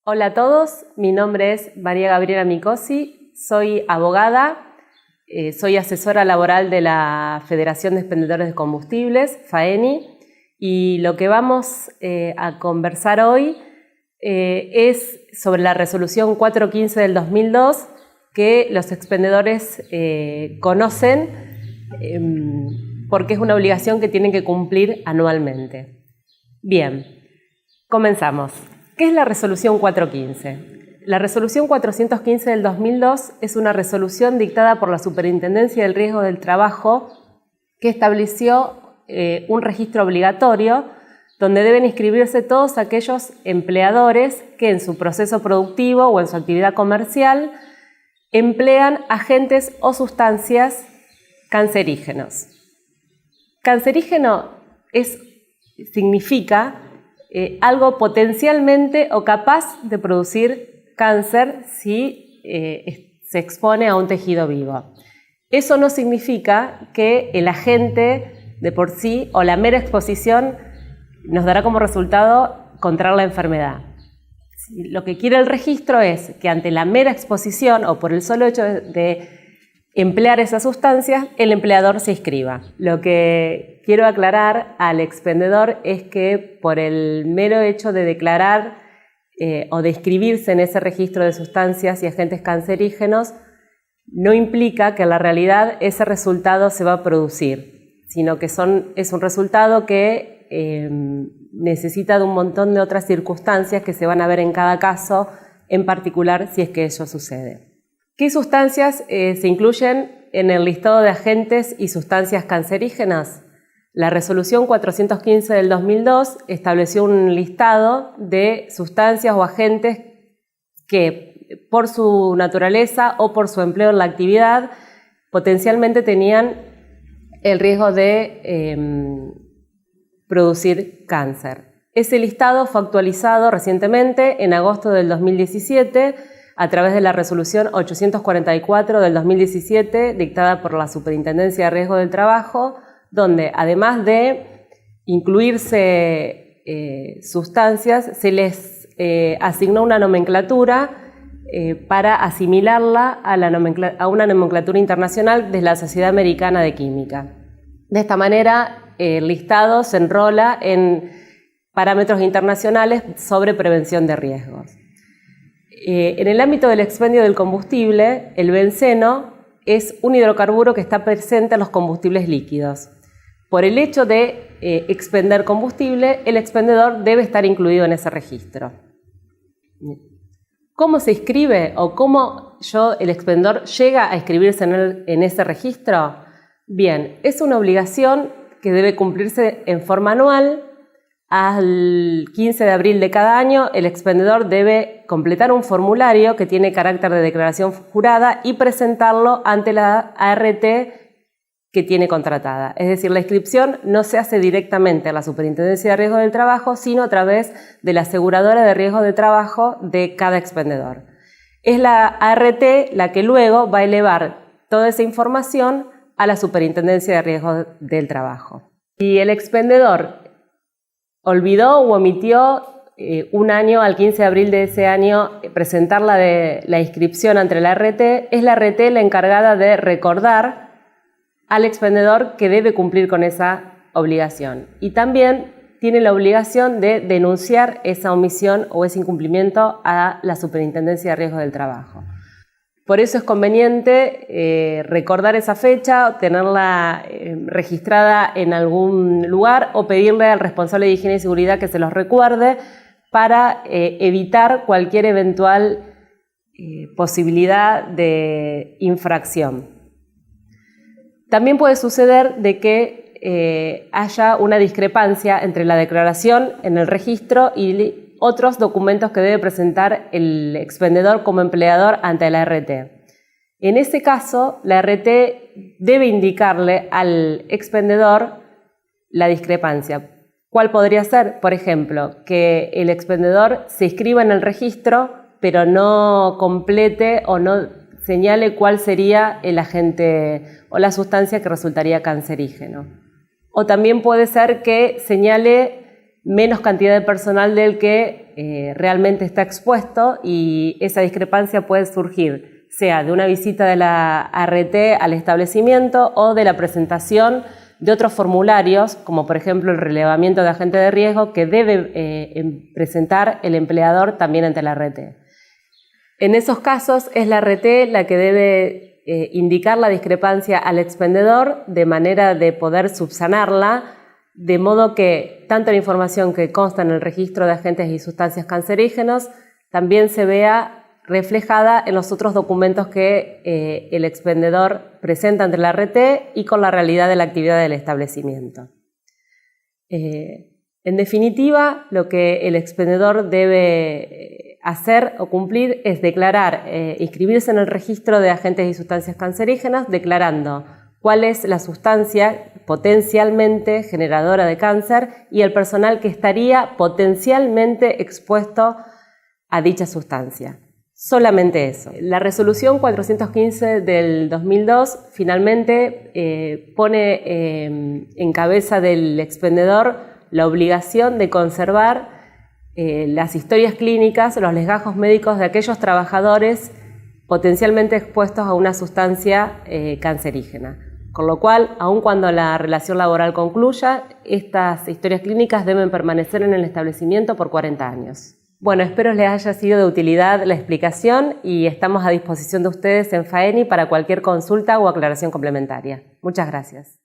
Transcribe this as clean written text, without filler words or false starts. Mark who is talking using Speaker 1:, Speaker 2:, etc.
Speaker 1: Hola a todos, mi nombre es María Gabriela Micosi, soy abogada, soy asesora laboral de la Federación de Expendedores de Combustibles, FAENI, y lo que vamos a conversar hoy es sobre la resolución 415 del 2002 que los expendedores conocen porque es una obligación que tienen que cumplir anualmente. Bien, comenzamos. ¿Qué es la resolución 415? La resolución 415 del 2002 es una resolución dictada por la Superintendencia del Riesgo del Trabajo que estableció un registro obligatorio donde deben inscribirse todos aquellos empleadores que en su proceso productivo o en su actividad comercial emplean agentes o sustancias cancerígenos. Cancerígeno significa algo potencialmente o capaz de producir cáncer si se expone a un tejido vivo. Eso no significa que el agente de por sí o la mera exposición nos dará como resultado contraer la enfermedad. Lo que quiere el registro es que ante la mera exposición o por el solo hecho de emplear esas sustancias, el empleador se inscriba. Lo que quiero aclarar al expendedor es que por el mero hecho de declarar o de inscribirse en ese registro de sustancias y agentes cancerígenos, no implica que en la realidad ese resultado se va a producir, sino que es un resultado que necesita de un montón de otras circunstancias que se van a ver en cada caso, en particular si es que eso sucede. ¿Qué sustancias se incluyen en el listado de agentes y sustancias cancerígenas? La resolución 415 del 2002 estableció un listado de sustancias o agentes que por su naturaleza o por su empleo en la actividad potencialmente tenían el riesgo de producir cáncer. Ese listado fue actualizado recientemente en agosto del 2017 a través de la resolución 844 del 2017 dictada por la Superintendencia de Riesgo del Trabajo, donde además de incluirse sustancias, se les asignó una nomenclatura para asimilarla a una nomenclatura internacional de la Sociedad Americana de Química. De esta manera, el listado se enrola en parámetros internacionales sobre prevención de riesgos. En el ámbito del expendio del combustible, el benceno es un hidrocarburo que está presente en los combustibles líquidos. Por el hecho de expender combustible, el expendedor debe estar incluido en ese registro. ¿Cómo se inscribe o cómo el expendedor llega a inscribirse en ese registro? Bien, es una obligación que debe cumplirse en forma anual. Al 15 de abril de cada año, el expendedor debe completar un formulario que tiene carácter de declaración jurada y presentarlo ante la ART que tiene contratada. Es decir, la inscripción no se hace directamente a la Superintendencia de Riesgo del Trabajo, sino a través de la aseguradora de riesgo de trabajo de cada expendedor. Es la ART la que luego va a elevar toda esa información a la Superintendencia de Riesgo del Trabajo. Si el expendedor olvidó o omitió un año, al 15 de abril de ese año, presentar la inscripción ante la ART, es la ART la encargada de recordar al expendedor que debe cumplir con esa obligación. Y también tiene la obligación de denunciar esa omisión o ese incumplimiento a la Superintendencia de Riesgo del Trabajo. Por eso es conveniente recordar esa fecha, tenerla registrada en algún lugar o pedirle al responsable de higiene y seguridad que se los recuerde para evitar cualquier eventual posibilidad de infracción. También puede suceder de que haya una discrepancia entre la declaración en el registro y otros documentos que debe presentar el expendedor como empleador ante la ART. En ese caso, la ART debe indicarle al expendedor la discrepancia. ¿Cuál podría ser? Por ejemplo, que el expendedor se inscriba en el registro, pero no complete o no señale cuál sería el agente o la sustancia que resultaría cancerígeno. O también puede ser que señale menos cantidad de personal del que realmente está expuesto, y esa discrepancia puede surgir sea de una visita de la ART al establecimiento o de la presentación de otros formularios, como por ejemplo el relevamiento de agente de riesgo que debe presentar el empleador también ante la ART. En esos casos es la ART la que debe indicar la discrepancia al expendedor de manera de poder subsanarla, de modo que tanto la información que consta en el registro de agentes y sustancias cancerígenos también se vea reflejada en los otros documentos que el expendedor presenta ante la ART y con la realidad de la actividad del establecimiento. En definitiva, lo que el expendedor debe hacer o cumplir es declarar, inscribirse en el registro de agentes y sustancias cancerígenas, declarando cuál es la sustancia potencialmente generadora de cáncer y el personal que estaría potencialmente expuesto a dicha sustancia. Solamente eso. La resolución 415 del 2002 finalmente pone en cabeza del expendedor la obligación de conservar las historias clínicas, los legajos médicos de aquellos trabajadores potencialmente expuestos a una sustancia cancerígena. Con lo cual, aun cuando la relación laboral concluya, estas historias clínicas deben permanecer en el establecimiento por 40 años. Bueno, espero les haya sido de utilidad la explicación y estamos a disposición de ustedes en FAENI para cualquier consulta o aclaración complementaria. Muchas gracias.